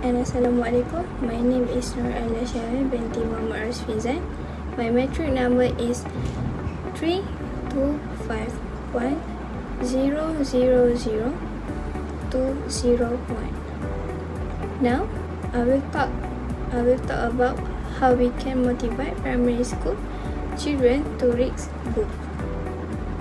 and Assalamualaikum. My name is Nur Alia Syahrin binti Muhammad Rasfizan. My metric number is 3251000201. Now, I will talk about how we can motivate primary school children to read book.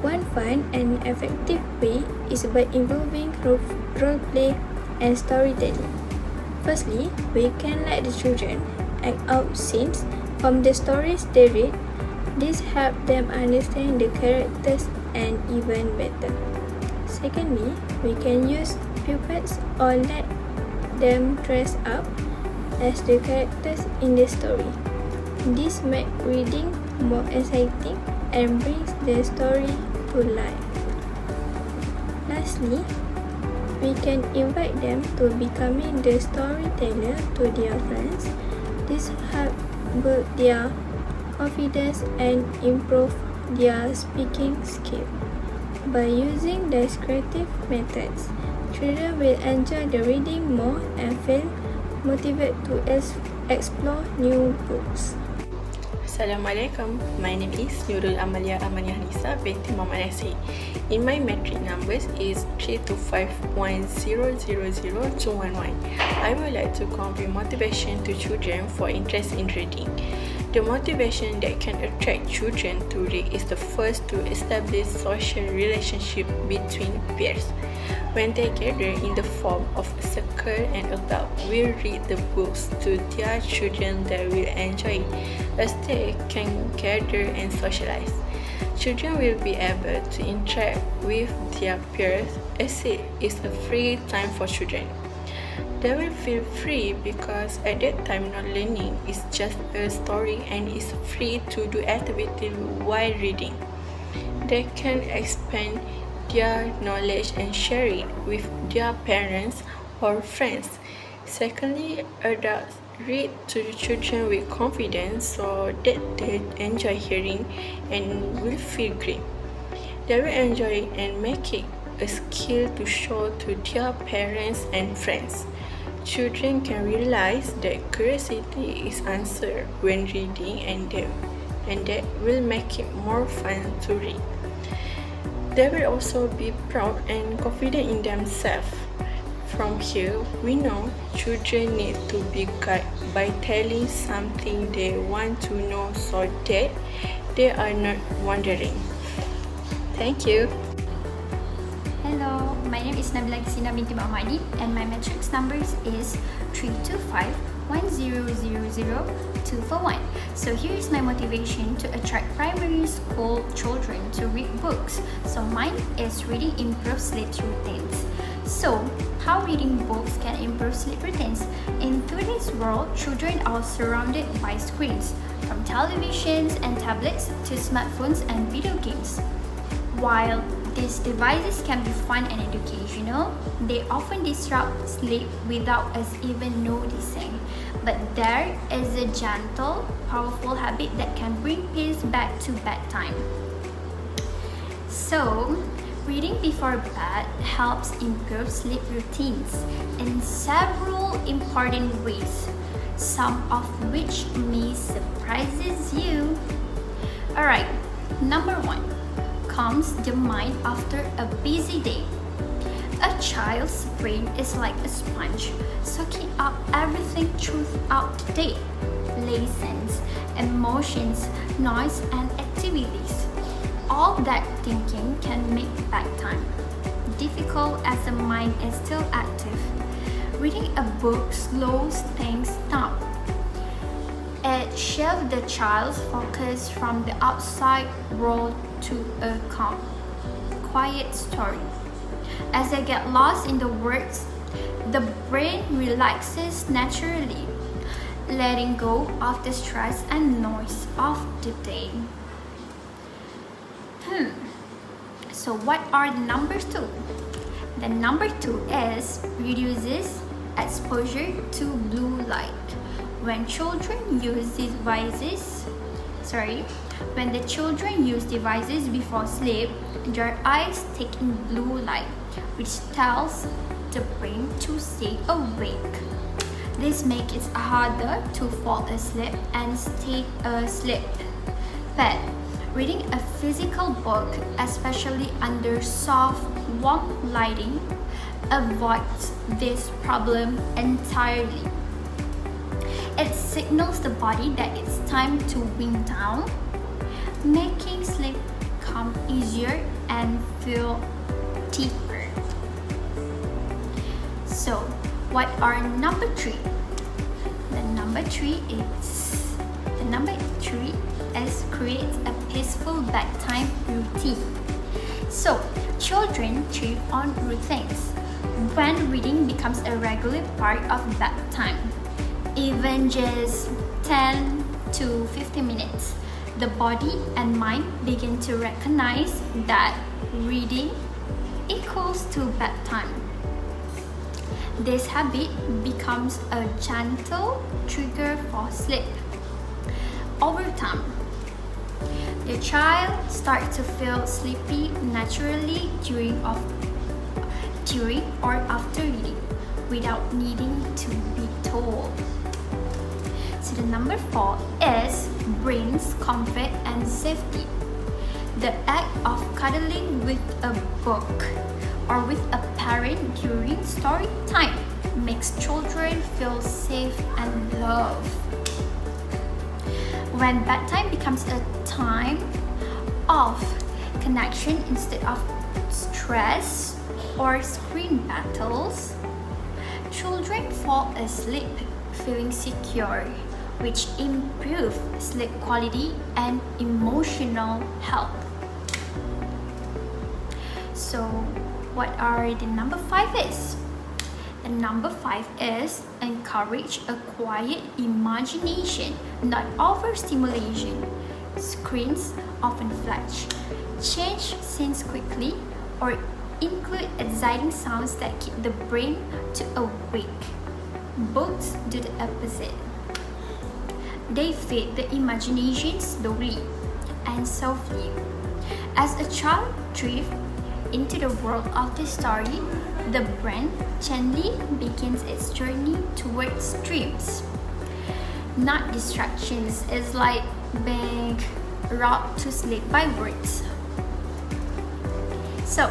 One fun and effective way is by involving role play and storytelling. Firstly, we can let the children act out scenes from the stories they read. This helps them understand the characters and events better. Secondly, we can use puppets or let them dress up as the characters in the story. This makes reading more exciting and brings the story to life. Lastly, we can invite them to becoming the storyteller to their friends. This helps build their confidence and improve their speaking skill. By using descriptive methods, children will enjoy the reading more and feel motivated to explore new books. Assalamualaikum. My name is Nurul Amalia Nisa binti Muhammad Nasir. In my metric numbers is 3251000211. I would like to convey motivation to children for interest in reading. The motivation that can attract children to read is the first to establish social relationship between peers. When they gather in the form of a circle, an adult will read the books to their children that will enjoy it, as they can gather and socialize. Children will be able to interact with their peers as it is a free time for children. They will feel free because at that time not learning is just a story and is free to do activity while reading. They can expand their knowledge and share it with their parents or friends. Secondly, adults read to the children with confidence so that they enjoy hearing and will feel great. They will enjoy it and make it a skill to show to their parents and friends. Children can realize that curiosity is answered when reading and that will make it more fun to read. They will also be proud and confident in themselves. From here, we know children need to be guided by telling something they want to know so that they are not wondering. Thank you. Hello, my name is Nabila Kisina binti Mahmadi and my metrics numbers is 32510000241. So here is my motivation to attract primary school children to read books. So mine is reading improves sleep routines. So how reading books can improve sleep routines? In today's world, children are surrounded by screens, from televisions and tablets to smartphones and video games. While these devices can be fun and educational, they often disrupt sleep without us even noticing. But there is a gentle, powerful habit that can bring peace back to bedtime. So, reading before bed helps improve sleep routines in several important ways, some of which may surprises you. Alright, number 1. Calms the mind after a busy day. A child's brain is like a sponge, soaking up everything throughout the day: lessons, emotions, noise, and activities. All that thinking can make bedtime difficult as the mind is still active. Reading a book slows things down. It shifts the child's focus from the outside world to a calm, quiet story. As they get lost in the words, the brain relaxes naturally, letting go of the stress and noise of the day. So what are the numbers 2? The number 2 is reduces exposure to blue light. When the children use devices before sleep, their eyes take in blue light, which tells the brain to stay awake. This makes it harder to fall asleep and stay asleep. But reading a physical book, especially under soft, warm lighting, avoids this problem entirely. It signals the body that it's time to wind down, making sleep come easier and feel deeper. So, what are number 3? The number three is create a peaceful bedtime routine. So, children thrive on routines. When reading becomes a regular part of bedtime, even just 10 to 15 minutes, the body and mind begin to recognize that reading equals to bedtime. This habit becomes a gentle trigger for sleep. Over time, the child starts to feel sleepy naturally during or after reading without needing to be told. So the number 4 is brings comfort and safety. The act of cuddling with a book or with a parent during story time makes children feel safe and loved. When bedtime becomes a time of connection instead of stress or screen battles, children fall asleep feeling secure, which improves sleep quality and emotional health. So, what are the number 5 is? The number 5 is encourage a quiet imagination, not overstimulation. Screens often flash, change scenes quickly, or include exciting sounds that keep the brain to awake. Books do the opposite. They feed the imagination slowly and softly. As a child thrives into the world of the story, the brain gently begins its journey towards dreams, not distractions. It's like being rocked to sleep by words. So,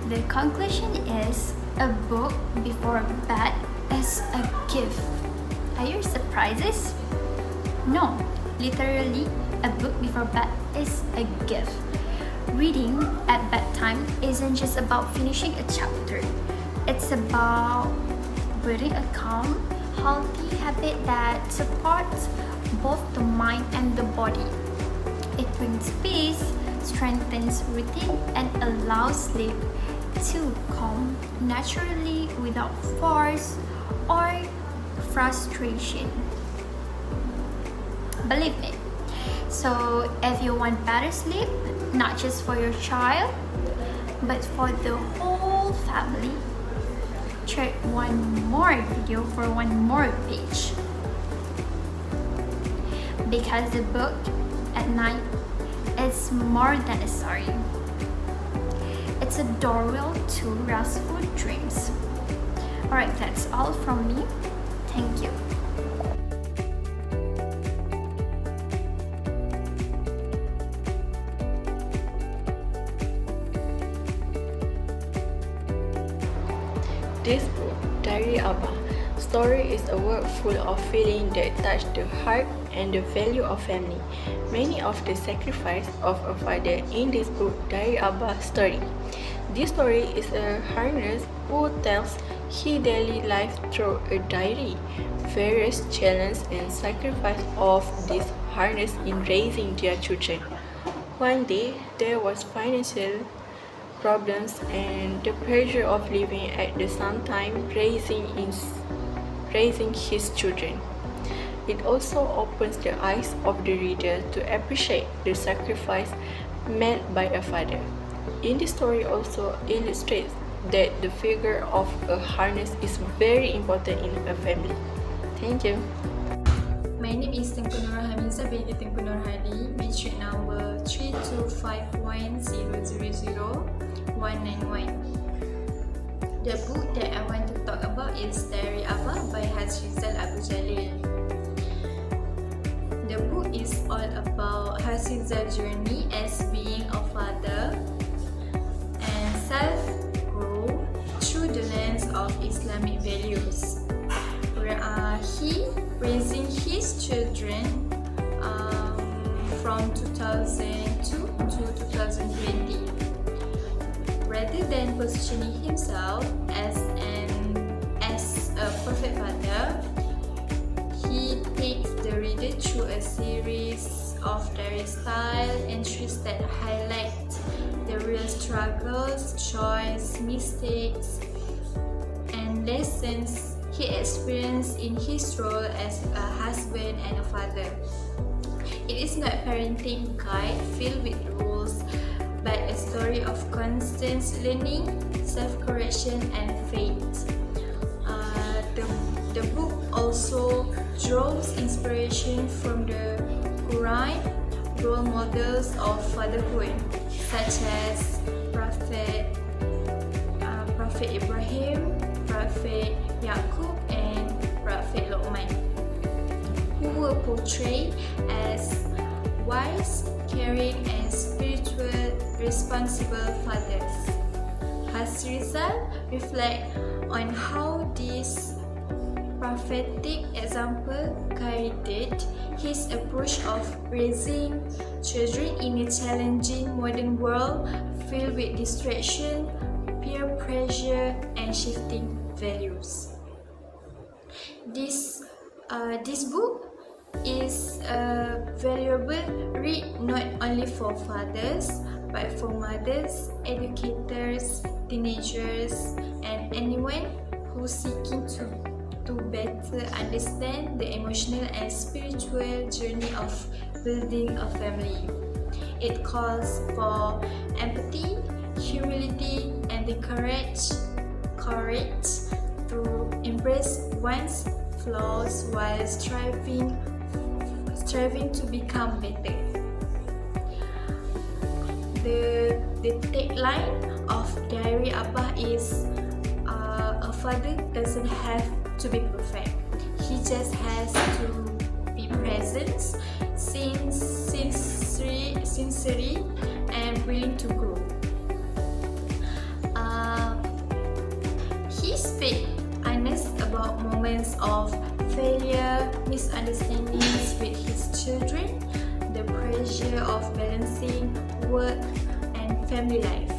the conclusion is a book before bed is a gift. Are you surprised? No, literally, a book before bed is a gift. Reading at bedtime isn't just about finishing a chapter. It's about building a calm, healthy habit that supports both the mind and the body. It brings peace, strengthens routine, and allows sleep to come naturally without force or frustration. Believe me. So, if you want better sleep, not just for your child, but for the whole family, check one more video for one more page. Because the book at night is more than a story. It's a doorway to restful dreams. Alright, that's all from me. Thank you. This book, Diary Abah story, is a work full of feelings that touch the heart and the value of family. Many of the sacrifice of a father in this book, Diary Abah story. This story is a harness who tells his daily life through a diary. Various challenges and sacrifice of this harness in raising their children. One day, there was financial problems and the pressure of living at the same time raising his children. It also opens the eyes of the reader to appreciate the sacrifice made by a father. In the story also illustrates that the figure of a harness is very important in a family. Thank you. My name is Tengku Nurul Hamiza binti Tengku Nur Hadi, matric number 3251000 191. The book that I want to talk about is Diary Abah by Hazrizal Abu Jalil. The book is all about Hazrizal's journey as being a father and self-grow through the lens of Islamic values. He raising his children from 2002 to 2020. Rather than positioning himself as a perfect father, he takes the reader through a series of diary style entries that highlight the real struggles, choices, mistakes, and lessons he experienced in his role as a husband and a father. It is not a parenting guide filled with rules, but a story of constant learning, self-correction, and faith. The book also draws inspiration from the Quran role models of fatherhood, such as Prophet Ibrahim, Prophet Yaqub, and Prophet Luqman, who were portrayed as wise, caring, and spiritual, responsible fathers. Hazrizal reflect on how this prophetic example guided his approach of raising children in a challenging modern world filled with distraction, peer pressure, and shifting values. This book is a valuable read not only for fathers but for mothers, educators, teenagers, and anyone who's seeking to better understand the emotional and spiritual journey of building a family. It calls for empathy, humility, and the courage to embrace one's flaws while striving to become better. The tagline of Diary Abah is a father doesn't have to be perfect. He just has to be present, sincere, and willing to grow. He speaks honest about moments of failure, misunderstandings with his children, the pressure of balancing work and family life.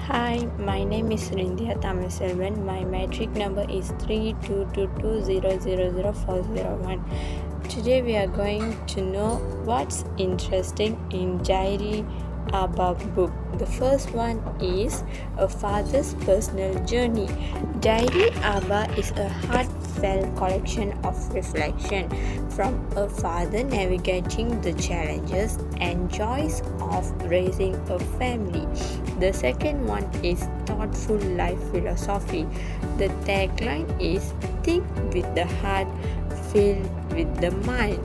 Hi, my name is Rindhya Tamiselvan. My matric number is 3222000401. Today we are going to know what's interesting in Diary Abah book. The first one is a father's personal journey. Diary Abah is a heartfelt collection of reflection from a father navigating the challenges and joys of raising a family. The second one is thoughtful life philosophy. The tagline is think with the heart, feel with the mind.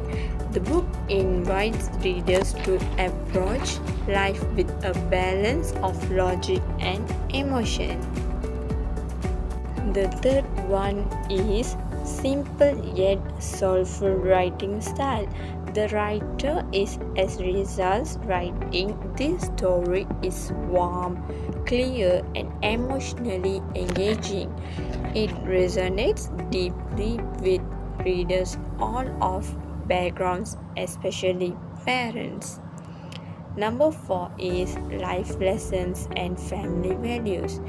The book invites readers to approach life with a balance of logic and emotion. The third one is simple yet soulful writing style. The writer is Hazrizal's writing. This story is warm, clear, and emotionally engaging. It resonates deeply with readers all of backgrounds, especially parents. Number 4 is life lessons and family values.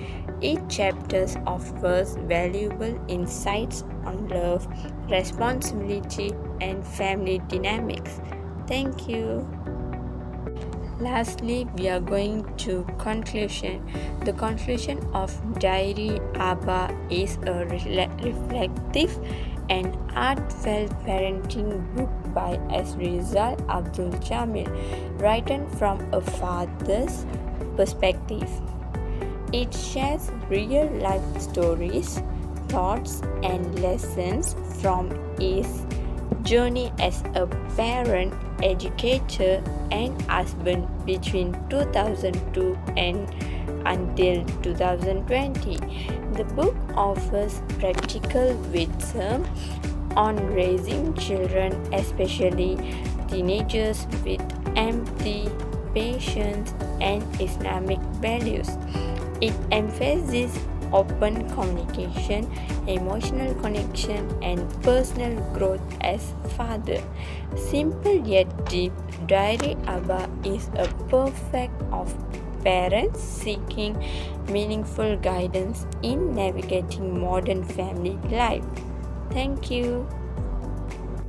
Each chapter offers valuable insights on love, responsibility, and family dynamics. Thank you. Lastly, we are going to conclusion. The conclusion of Diary Abah is a reflective and heartfelt parenting book by Hazrizal Abdul Jamil, written from a father's perspective. It shares real life stories, thoughts, and lessons from his journey as a parent educator and husband between 2002 and until 2020. The book offers practical wisdom on raising children, especially teenagers, with empathy, patience, and Islamic values. It emphasizes open communication, emotional connection, and personal growth as father. Simple yet deep, Diary Abba is a perfect of parents seeking meaningful guidance in navigating modern family life. Thank you.